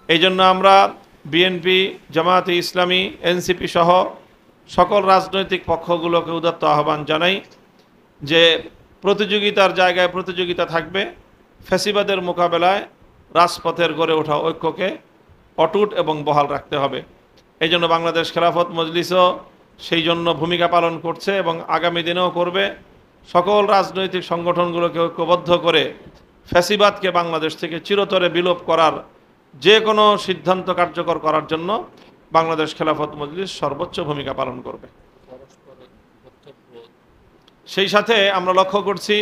এই জন্য আমরা বিএনপি, জামায়াতে ইসলামী, এনসিপি সহ সকল রাজনৈতিক পক্ষগুলোকে উদাত্ত আহ্বান জানাই যে প্রতিযোগিতার জায়গায় প্রতিযোগিতা থাকবে, ফ্যাসিবাদের মোকাবেলায় রাজপথের গড়ে ওঠা ঐক্যকে অটুট এবং বহাল রাখতে হবে। এই জন্য বাংলাদেশ খেলাফত মজলিসও সেই জন্য ভূমিকা পালন করছে এবং আগামী দিনেও করবে। সকল রাজনৈতিক সংগঠনগুলোকে ঐক্যবদ্ধ করে ফ্যাসিবাদকে বাংলাদেশ থেকে চিরতরে বিলোপ করার যে কোনো সিদ্ধান্ত কার্যকর করার জন্য বাংলাদেশ খেলাফত মজলিস সর্বোচ্চ ভূমিকা পালন করবে। সেই সাথে আমরা লক্ষ্য করছি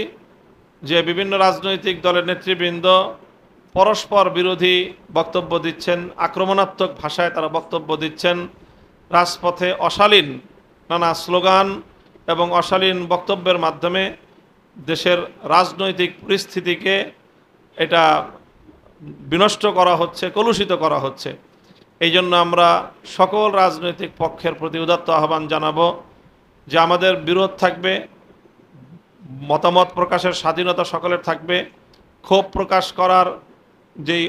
যে বিভিন্ন রাজনৈতিক দলের নেতৃবৃন্দ পরস্পর বিরোধী বক্তব্য দিচ্ছেন, আক্রমণাত্মক ভাষায় তারা বক্তব্য দিচ্ছেন, রাজপথে অশালীন নানা স্লোগান এবং অশালীন বক্তব্যের মাধ্যমে দেশের রাজনৈতিক পরিস্থিতিকে এটা বিনষ্ট করা হচ্ছে, কলুষিত করা হচ্ছে। এই জন্য আমরা সকল রাজনৈতিক পক্ষের প্রতি উদাত্ত আহ্বান জানাবো যে আমাদের বিরোধ থাকবে, মতামত প্রকাশের স্বাধীনতা সকলের থাকবে, ক্ষোভ প্রকাশ করার যেই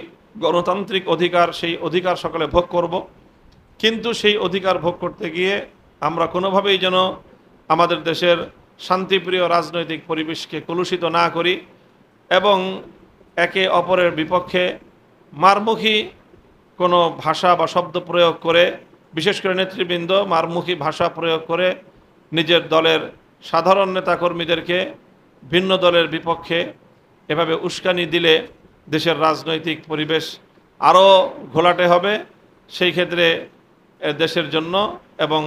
গণতান্ত্রিক অধিকার সেই অধিকার সকলে ভোগ করব, কিন্তু সেই অধিকার ভোগ করতে গিয়ে আমরা কোনোভাবেই যেন আমাদের দেশের শান্তিপ্রিয় রাজনৈতিক পরিবেশকে কলুষিত না করি এবং একে অপরের বিপক্ষে মারমুখী কোনো ভাষা বা শব্দ প্রয়োগ করে, বিশেষ করে নেতৃবৃন্দ মারমুখী ভাষা প্রয়োগ করে নিজের দলের সাধারণ নেতাকর্মীদেরকে ভিন্ন দলের বিপক্ষে এভাবে উস্কানি দিলে দেশের রাজনৈতিক পরিবেশ আরও ঘোলাটে হবে। সেই ক্ষেত্রে দেশের জন্য এবং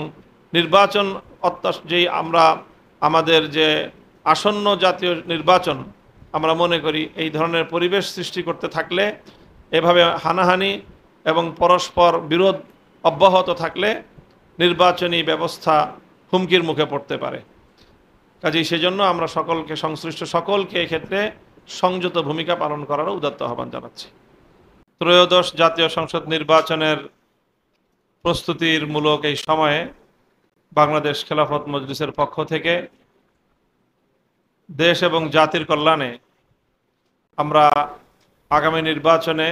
নির্বাচন যেই আমরা আমাদের যে আসন্ন জাতীয় নির্বাচন আমরা মনে করি এই ধরনের পরিবেশ সৃষ্টি করতে থাকলে, এভাবে হানাহানি এবং পরস্পর বিরোধ অব্যাহত থাকলে নির্বাচনী ব্যবস্থা হুমকির মুখে পড়তে পারে। কাজেই সেজন্য আমরা সকলকে, সংশ্লিষ্ট সকলকে এক্ষেত্রে সংযত ভূমিকা পালন করার উদাত্ত আহ্বান জানাচ্ছি। ত্রয়োদশ জাতীয় সংসদ নির্বাচনের প্রস্তুতির মূলক এই সময়ে বাংলাদেশ খেলাফত মজলিসের পক্ষ থেকে দেশ এবং জাতির কল্যাণে আমরা আগামী নির্বাচনে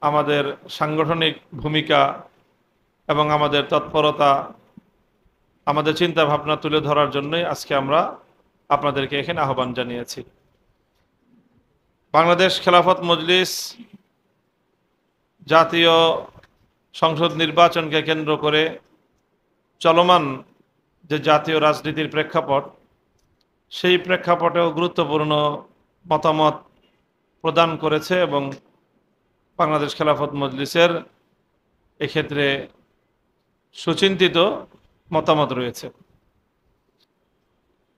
আমাদের সাংগঠনিক ভূমিকা এবং আমাদের তৎপরতা, আমাদের চিন্তা ভাবনা তুলে ধরার জন্যই আজকে আমরা আপনাদেরকে এখানে আহ্বান জানিয়েছি। বাংলাদেশ খেলাফত মজলিস জাতীয় সংসদ নির্বাচনকে কেন্দ্র করে চলমান যে জাতীয় রাজনীতির প্রেক্ষাপট, সেই প্রেক্ষাপটেও গুরুত্বপূর্ণ মতামত প্রদান করেছে এবং বাংলাদেশ খেলাফত মজলিসের এক্ষেত্রে সুচিন্তিত মতামত রয়েছে।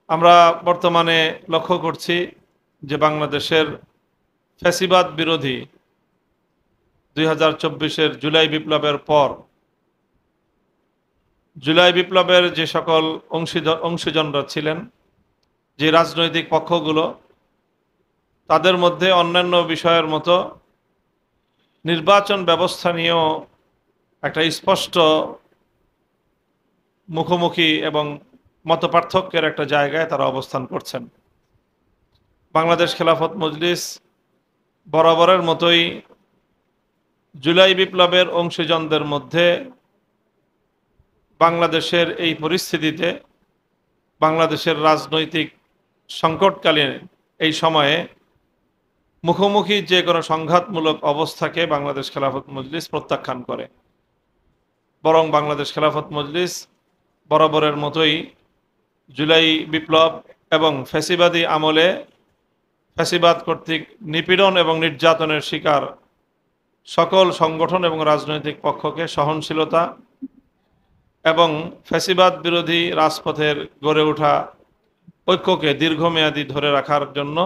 আমরা বর্তমানে লক্ষ্য করছি যে বাংলাদেশের ফ্যাসিবাদ বিরোধী 2024-এর জুলাই বিপ্লবের পর জুলাই বিপ্লবের যে সকল অংশীজনরা ছিলেন, যে রাজনৈতিক পক্ষগুলো, তাদের মধ্যে অন্যান্য বিষয়ের মতো নির্বাচন ব্যবস্থা নিয়েও একটা স্পষ্ট মুখোমুখি এবং মতপার্থক্যের একটা জায়গায় তারা অবস্থান করছেন। বাংলাদেশ খেলাফত মজলিস বরাবরের মতোই জুলাই বিপ্লবের অংশীজনদের মধ্যে বাংলাদেশের এই পরিস্থিতিতে, বাংলাদেশের রাজনৈতিক সংকটকালীন এই সময়ে মুখোমুখি যে কোনো সংঘাতমূলক অবস্থাকে বাংলাদেশ খেলাফত মজলিস প্রত্যাখ্যান করে। বরং বাংলাদেশ খেলাফত মজলিস বরাবরের মতোই জুলাই বিপ্লব এবং ফ্যাসিবাদী আমলে ফ্যাসিবাদ কর্তৃক নিপীড়ন এবং নির্যাতনের শিকার সকল সংগঠন এবং রাজনৈতিক পক্ষকে সহনশীলতা এবং ফ্যাসিবাদ বিরোধী রাজপথের গড়ে ওঠা ঐক্যকে দীর্ঘমেয়াদী ধরে রাখার জন্য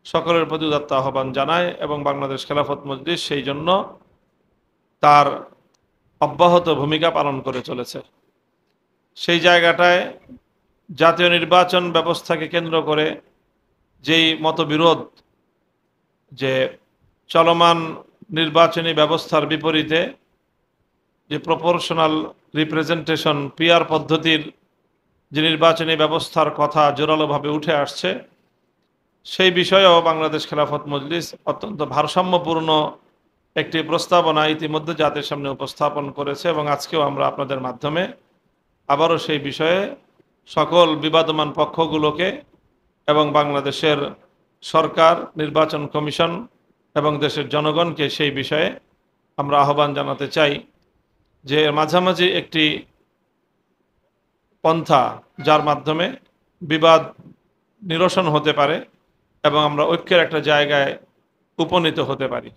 সকলের প্রতি উদাত্ত আহ্বান জানায় এবং বাংলাদেশ খেলাফত মজলিস সেই জন্য তার অব্যাহত ভূমিকা পালন করে চলেছে। সেই জায়গাটায় জাতীয় নির্বাচন ব্যবস্থাকে কেন্দ্র করে যেই মতবিরোধ, যে চলমান নির্বাচনী ব্যবস্থার বিপরীতে যে প্রপোর্শনাল রিপ্রেজেন্টেশন পিআর পদ্ধতির যে নির্বাচনী ব্যবস্থার কথা জোরালোভাবে উঠে আসছে, সেই বিষয়েও বাংলাদেশ খেলাফত মজলিস অত্যন্ত ভারসাম্যপূর্ণ একটি প্রস্তাবনা ইতিমধ্যে জাতির সামনে উপস্থাপন করেছে এবং আজকেও আমরা আপনাদের মাধ্যমে আবারও সেই বিষয়ে সকল বিবাদমান পক্ষগুলোকে এবং বাংলাদেশের সরকার, নির্বাচন কমিশন এবং দেশের জনগণকে সেই বিষয়ে আমরা আহ্বান জানাতে চাই যে এর মাঝামাঝি একটি পন্থা যার মাধ্যমে বিবাদ নিরসন হতে পারে এবং আমরা ঐক্যের একটা জায়গায় উপনীত হতে পারি।